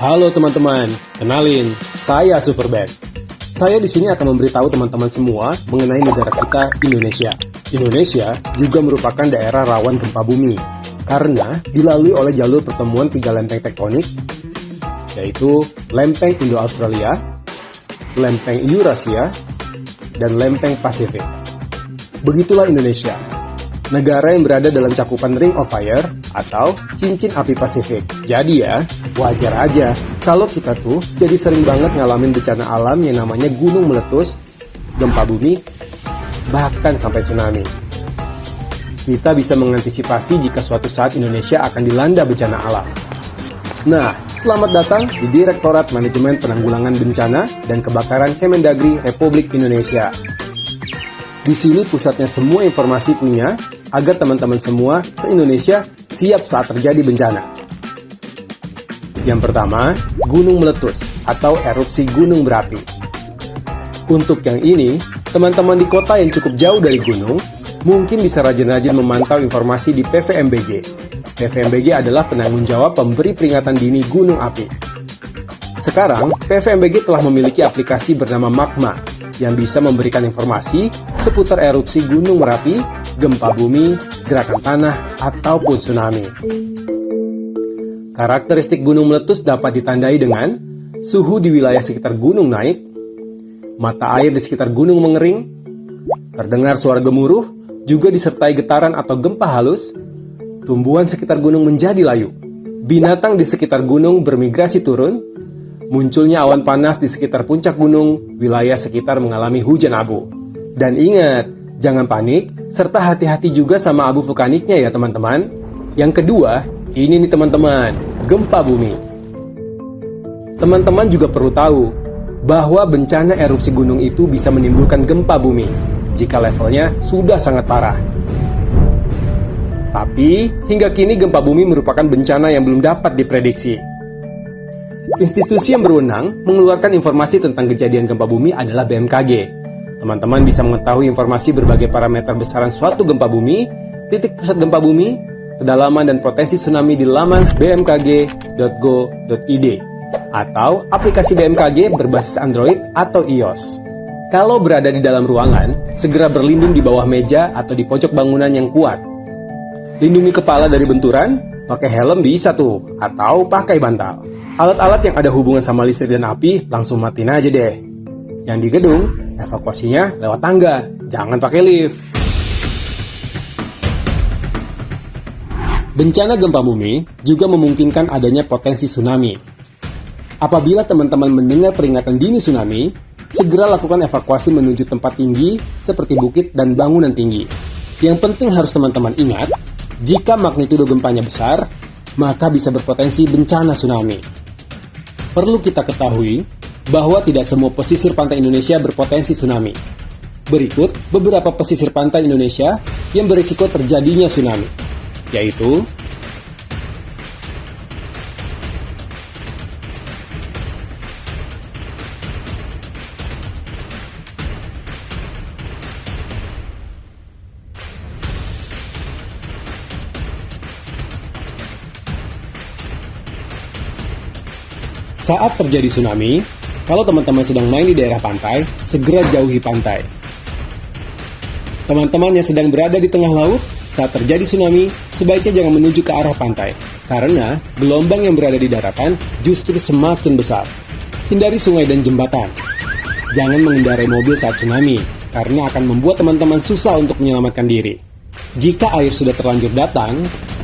Halo teman-teman, kenalin, saya Superbad. Saya di sini akan memberitahu teman-teman semua mengenai negara kita, Indonesia. Indonesia juga merupakan daerah rawan gempa bumi, karena dilalui oleh jalur pertemuan 3 lempeng tektonik, yaitu lempeng Indo-Australia, lempeng Eurasia, dan lempeng Pasifik. Begitulah Indonesia, negara yang berada dalam cakupan Ring of Fire atau cincin api Pasifik. Jadi ya, wajar aja kalau kita tuh jadi sering banget ngalamin bencana alam yang namanya gunung meletus, gempa bumi, bahkan sampai tsunami. Kita bisa mengantisipasi jika suatu saat Indonesia akan dilanda bencana alam. Nah, selamat datang di Direktorat Manajemen Penanggulangan Bencana dan Kebakaran Kemendagri Republik Indonesia. Di sini pusatnya semua informasi punya agar teman-teman semua se-Indonesia siap saat terjadi bencana. Yang pertama, gunung meletus atau erupsi gunung berapi. Untuk yang ini, teman-teman di kota yang cukup jauh dari gunung mungkin bisa rajin-rajin memantau informasi di PVMBG. PVMBG adalah penanggung jawab pemberi peringatan dini gunung api. Sekarang, PVMBG telah memiliki aplikasi bernama Magma yang bisa memberikan informasi seputar erupsi gunung Merapi, gempa bumi, gerakan tanah, ataupun tsunami. Karakteristik gunung meletus dapat ditandai dengan suhu di wilayah sekitar gunung naik, mata air di sekitar gunung mengering, terdengar suara gemuruh, juga disertai getaran atau gempa halus, tumbuhan sekitar gunung menjadi layu, binatang di sekitar gunung bermigrasi turun, munculnya awan panas di sekitar puncak gunung, wilayah sekitar mengalami hujan abu. Dan ingat, jangan panik, serta hati-hati juga sama abu vulkaniknya ya teman-teman. Yang kedua, ini nih teman-teman, gempa bumi. Teman-teman juga perlu tahu bahwa bencana erupsi gunung itu bisa menimbulkan gempa bumi jika levelnya sudah sangat parah. Tapi, hingga kini gempa bumi merupakan bencana yang belum dapat diprediksi. Institusi yang berwenang mengeluarkan informasi tentang kejadian gempa bumi adalah BMKG. Teman-teman bisa mengetahui informasi berbagai parameter besaran suatu gempa bumi, titik pusat gempa bumi, kedalaman dan potensi tsunami di laman bmkg.go.id atau aplikasi BMKG berbasis Android atau iOS. Kalau berada di dalam ruangan, segera berlindung di bawah meja atau di pojok bangunan yang kuat. Lindungi kepala dari benturan, pakai helm bisa tuh, atau pakai bantal. Alat-alat yang ada hubungan sama listrik dan api langsung matiin aja deh. Yang di gedung, evakuasinya lewat tangga, jangan pakai lift. Bencana gempa bumi juga memungkinkan adanya potensi tsunami. Apabila teman-teman mendengar peringatan dini tsunami, segera lakukan evakuasi menuju tempat tinggi seperti bukit dan bangunan tinggi. Yang penting harus teman-teman ingat, jika magnitudo gempanya besar, maka bisa berpotensi bencana tsunami. Perlu kita ketahui bahwa tidak semua pesisir pantai Indonesia berpotensi tsunami. Berikut beberapa pesisir pantai Indonesia yang berisiko terjadinya tsunami, yaitu saat terjadi tsunami. Kalau teman-teman sedang main di daerah pantai, segera jauhi pantai. Teman-teman yang sedang berada di tengah laut, saat terjadi tsunami, sebaiknya jangan menuju ke arah pantai, karena gelombang yang berada di daratan justru semakin besar. Hindari sungai dan jembatan. Jangan mengendarai mobil saat tsunami, karena akan membuat teman-teman susah untuk menyelamatkan diri. Jika air sudah terlanjur datang,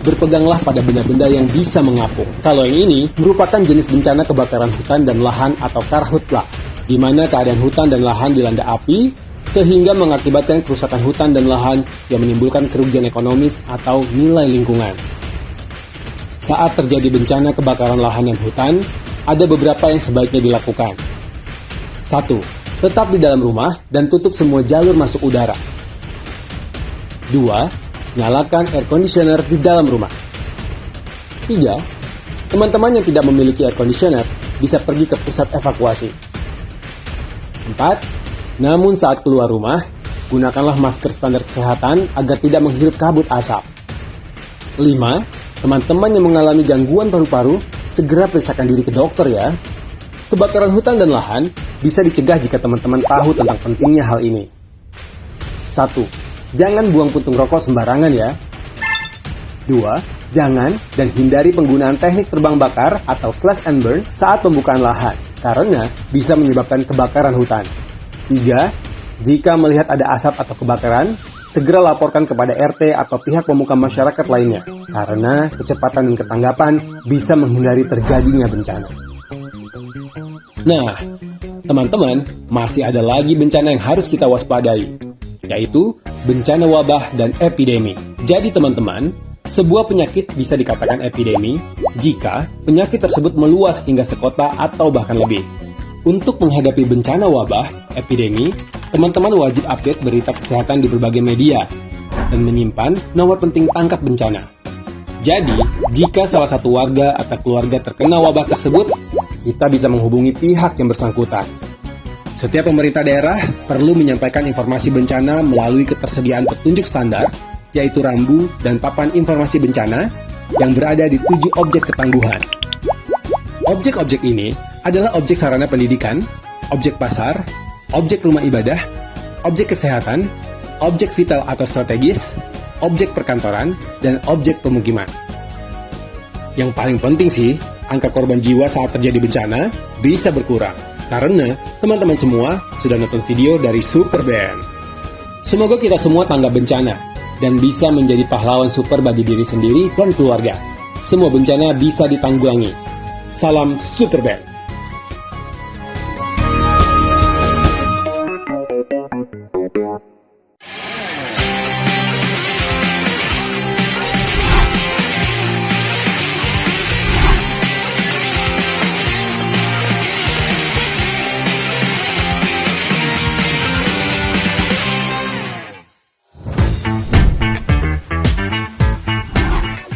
berpeganglah pada benda-benda yang bisa mengapung. Kalau yang ini merupakan jenis bencana kebakaran hutan dan lahan atau karhutla, di mana keadaan hutan dan lahan dilanda api, sehingga mengakibatkan kerusakan hutan dan lahan yang menimbulkan kerugian ekonomis atau nilai lingkungan. Saat terjadi bencana kebakaran lahan dan hutan, ada beberapa yang sebaiknya dilakukan. 1. Tetap di dalam rumah dan tutup semua jalur masuk udara. 2. Nyalakan air conditioner di dalam rumah. 3. Teman-teman yang tidak memiliki air conditioner bisa pergi ke pusat evakuasi. 4. Namun saat keluar rumah, gunakanlah masker standar kesehatan agar tidak menghirup kabut asap. 5. Teman-teman yang mengalami gangguan paru-paru segera periksakan diri ke dokter ya. Kebakaran hutan dan lahan bisa dicegah jika teman-teman tahu tentang pentingnya hal ini. 1. Jangan buang puntung rokok sembarangan ya. 2. Jangan dan hindari penggunaan teknik terbang bakar atau slash and burn saat pembukaan lahan, karena bisa menyebabkan kebakaran hutan. 3. Jika melihat ada asap atau kebakaran, segera laporkan kepada RT atau pihak pemuka masyarakat lainnya, karena kecepatan dan ketanggapan bisa menghindari terjadinya bencana. Nah, teman-teman, masih ada lagi bencana yang harus kita waspadai, yaitu bencana wabah dan epidemi. Jadi teman-teman, sebuah penyakit bisa dikatakan epidemi jika penyakit tersebut meluas hingga sekota atau bahkan lebih. Untuk menghadapi bencana wabah, epidemi, teman-teman wajib update berita kesehatan di berbagai media dan menyimpan nomor penting tangkap bencana. Jadi, jika salah satu warga atau keluarga terkena wabah tersebut, kita bisa menghubungi pihak yang bersangkutan. Setiap pemerintah daerah perlu menyampaikan informasi bencana melalui ketersediaan petunjuk standar, yaitu rambu dan papan informasi bencana yang berada di 7 objek ketangguhan. Objek-objek ini adalah objek sarana pendidikan, objek pasar, objek rumah ibadah, objek kesehatan, objek vital atau strategis, objek perkantoran, dan objek pemukiman. Yang paling penting sih, angka korban jiwa saat terjadi bencana bisa berkurang, karena teman-teman semua sudah nonton video dari Super Band. Semoga kita semua tanggap bencana dan bisa menjadi pahlawan super bagi diri sendiri dan keluarga. Semua bencana bisa ditanggulangi. Salam Super Band.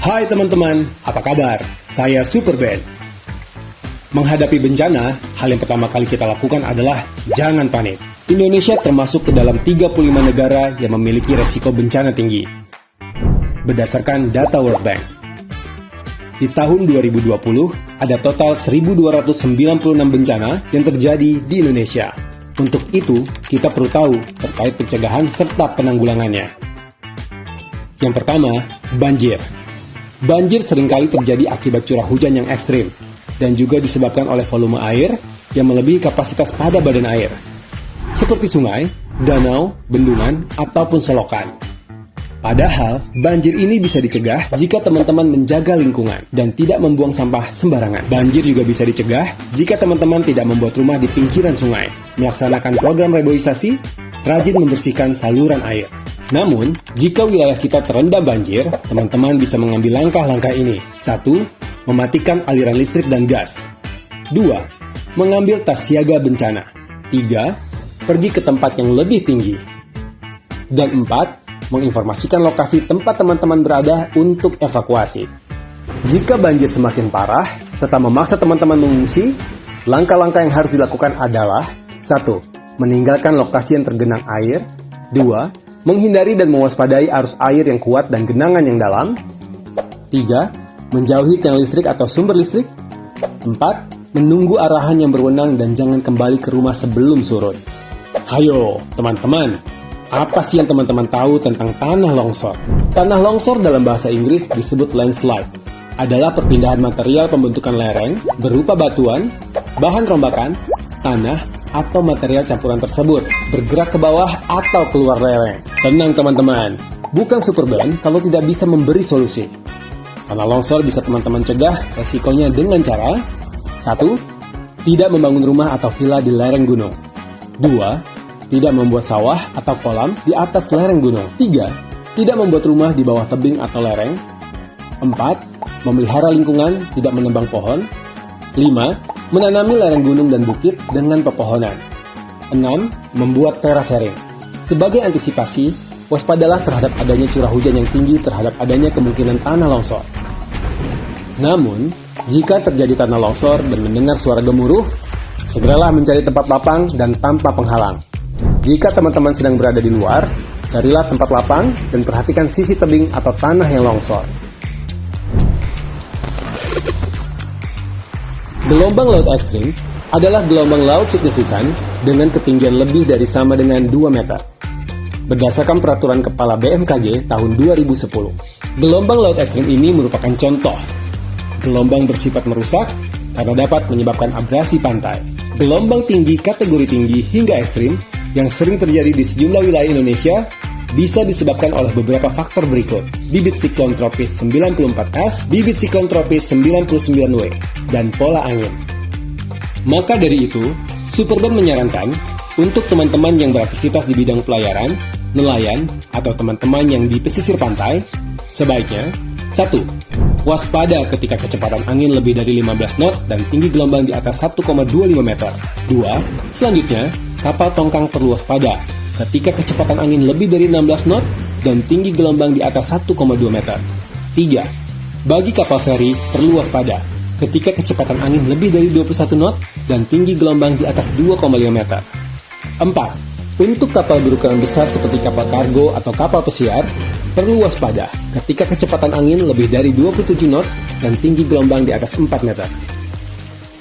Hai teman-teman, apa kabar? Saya Super Band. Menghadapi bencana, hal yang pertama kali kita lakukan adalah jangan panik. Indonesia termasuk ke dalam 35 negara yang memiliki resiko bencana tinggi, berdasarkan data World Bank. Di tahun 2020, ada total 1.296 bencana yang terjadi di Indonesia. Untuk itu, kita perlu tahu terkait pencegahan serta penanggulangannya. Yang pertama, banjir. Banjir seringkali terjadi akibat curah hujan yang ekstrim dan juga disebabkan oleh volume air yang melebihi kapasitas pada badan air, seperti sungai, danau, bendungan, ataupun selokan. Padahal, banjir ini bisa dicegah jika teman-teman menjaga lingkungan dan tidak membuang sampah sembarangan. Banjir juga bisa dicegah jika teman-teman tidak membuat rumah di pinggiran sungai, melaksanakan program reboisasi, rajin membersihkan saluran air. Namun, jika wilayah kita terendam banjir, teman-teman bisa mengambil langkah-langkah ini. 1. Mematikan aliran listrik dan gas. 2. Mengambil tas siaga bencana. 3. Pergi ke tempat yang lebih tinggi. Dan 4. Menginformasikan lokasi tempat teman-teman berada untuk evakuasi. Jika banjir semakin parah, serta memaksa teman-teman mengungsi, langkah-langkah yang harus dilakukan adalah 1. Meninggalkan lokasi yang tergenang air. 2. Menghindari dan mewaspadai arus air yang kuat dan genangan yang dalam. 3. Menjauhi tiang listrik atau sumber listrik. 4. Menunggu arahan yang berwenang dan jangan kembali ke rumah sebelum surut. Hayo, teman-teman, apa sih yang teman-teman tahu tentang tanah longsor? Tanah longsor dalam bahasa Inggris disebut landslide. Adalah perpindahan material pembentukan lereng berupa batuan, bahan rombakan, tanah, atau material campuran tersebut bergerak ke bawah atau keluar lereng. Tenang teman-teman, bukan Super Band kalau tidak bisa memberi solusi. Tanah longsor bisa teman-teman cegah resikonya dengan cara 1. Tidak membangun rumah atau villa di lereng gunung. 2. Tidak membuat sawah atau kolam di atas lereng gunung. 3. Tidak membuat rumah di bawah tebing atau lereng. 4. Memelihara lingkungan, tidak menebang pohon. 5. Menanami lereng gunung dan bukit dengan pepohonan. 6. Membuat terasering. Sebagai antisipasi, waspadalah terhadap adanya curah hujan yang tinggi terhadap adanya kemungkinan tanah longsor. Namun, jika terjadi tanah longsor dan mendengar suara gemuruh, segeralah mencari tempat lapang dan tanpa penghalang. Jika teman-teman sedang berada di luar, carilah tempat lapang dan perhatikan sisi tebing atau tanah yang longsor. Gelombang laut ekstrim adalah gelombang laut signifikan dengan ketinggian lebih dari sama dengan 2 meter. Berdasarkan peraturan Kepala BMKG tahun 2010, gelombang laut ekstrim ini merupakan contoh. Gelombang bersifat merusak karena dapat menyebabkan abrasi pantai. Gelombang tinggi kategori tinggi hingga ekstrim yang sering terjadi di sejumlah wilayah Indonesia bisa disebabkan oleh beberapa faktor berikut: bibit siklon tropis 94S, bibit siklon tropis 99W, dan pola angin. Maka dari itu, Superband menyarankan untuk teman-teman yang beraktivitas di bidang pelayaran, nelayan, atau teman-teman yang di pesisir pantai, sebaiknya 1. Waspada ketika kecepatan angin lebih dari 15 knot dan tinggi gelombang di atas 1,25 meter. 2. Selanjutnya, kapal tongkang perlu waspada ketika kecepatan angin lebih dari 16 knot dan tinggi gelombang di atas 1,2 meter. 3. Bagi kapal feri perlu waspada ketika kecepatan angin lebih dari 21 knot dan tinggi gelombang di atas 2,5 meter. 4. Untuk kapal berukuran besar seperti kapal kargo atau kapal pesiar, perlu waspada ketika kecepatan angin lebih dari 27 knot dan tinggi gelombang di atas 4 meter.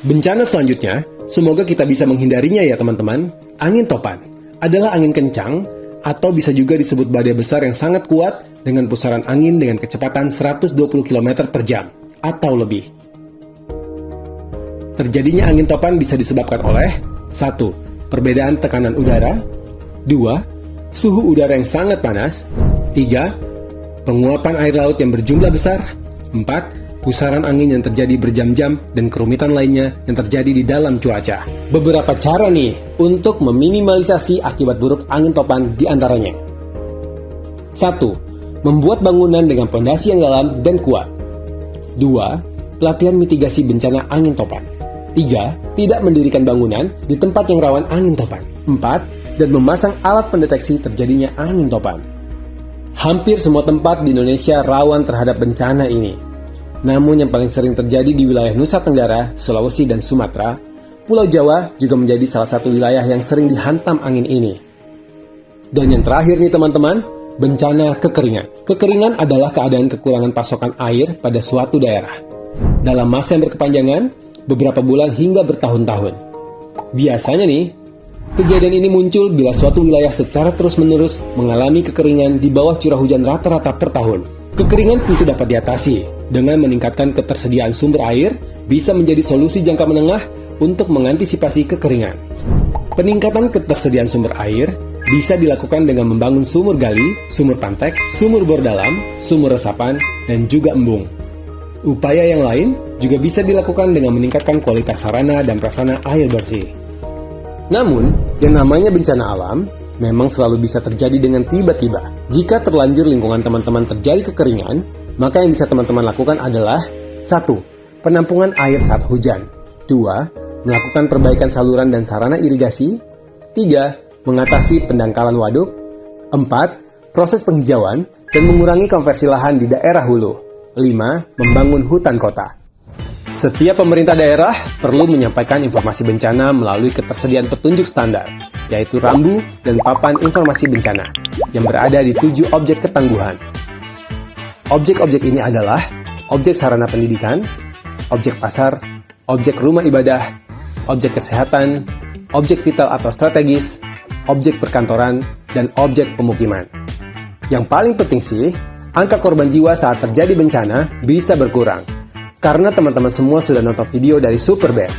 Bencana selanjutnya, semoga kita bisa menghindarinya ya teman-teman. Angin topan adalah angin kencang atau bisa juga disebut badai besar yang sangat kuat dengan pusaran angin dengan kecepatan 120 km per jam atau lebih. Terjadinya angin topan bisa disebabkan oleh 1. Perbedaan tekanan udara, 2. Suhu udara yang sangat panas, 3. Penguapan air laut yang berjumlah besar, 4. Pusaran angin yang terjadi berjam-jam dan kerumitan lainnya yang terjadi di dalam cuaca. Beberapa cara nih untuk meminimalisasi akibat buruk angin topan di antaranya. 1. Membuat bangunan dengan pondasi yang dalam dan kuat. 2. Pelatihan mitigasi bencana angin topan. 3. Tidak mendirikan bangunan di tempat yang rawan angin topan. 4. Dan memasang alat pendeteksi terjadinya angin topan. Hampir semua tempat di Indonesia rawan terhadap bencana ini. Namun yang paling sering terjadi di wilayah Nusa Tenggara, Sulawesi, dan Sumatera, Pulau Jawa juga menjadi salah satu wilayah yang sering dihantam angin ini. Dan yang terakhir nih teman-teman, bencana kekeringan. Kekeringan adalah keadaan kekurangan pasokan air pada suatu daerah. Dalam masa yang berkepanjangan, beberapa bulan hingga bertahun-tahun. Biasanya nih, kejadian ini muncul bila suatu wilayah secara terus-menerus mengalami kekeringan di bawah curah hujan rata-rata per tahun. Kekeringan tentu dapat diatasi dengan meningkatkan ketersediaan sumber air, bisa menjadi solusi jangka menengah untuk mengantisipasi kekeringan. Peningkatan ketersediaan sumber air bisa dilakukan dengan membangun sumur gali, sumur pantek, sumur bor dalam, sumur resapan, dan juga embung. Upaya yang lain juga bisa dilakukan dengan meningkatkan kualitas sarana dan prasarana air bersih. Namun, yang namanya bencana alam memang selalu bisa terjadi dengan tiba-tiba. Jika terlanjur lingkungan teman-teman terjadi kekeringan, maka yang bisa teman-teman lakukan adalah 1. Penampungan air saat hujan. 2. Melakukan perbaikan saluran dan sarana irigasi. 3. Mengatasi pendangkalan waduk. 4. Proses penghijauan dan mengurangi konversi lahan di daerah hulu. 5. Membangun hutan kota. Setiap pemerintah daerah perlu menyampaikan informasi bencana melalui ketersediaan petunjuk standar, yaitu rambu dan papan informasi bencana yang berada di 7 objek ketangguhan. Objek-objek ini adalah objek sarana pendidikan, objek pasar, objek rumah ibadah, objek kesehatan, objek vital atau strategis, objek perkantoran, dan objek pemukiman. Yang paling penting sih, angka korban jiwa saat terjadi bencana bisa berkurang, karena teman-teman semua sudah nonton video dari Superband.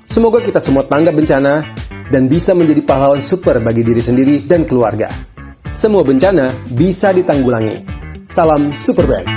Semoga kita semua tanggap bencana dan bisa menjadi pahlawan super bagi diri sendiri dan keluarga. Semua bencana bisa ditanggulangi. Salam Superband.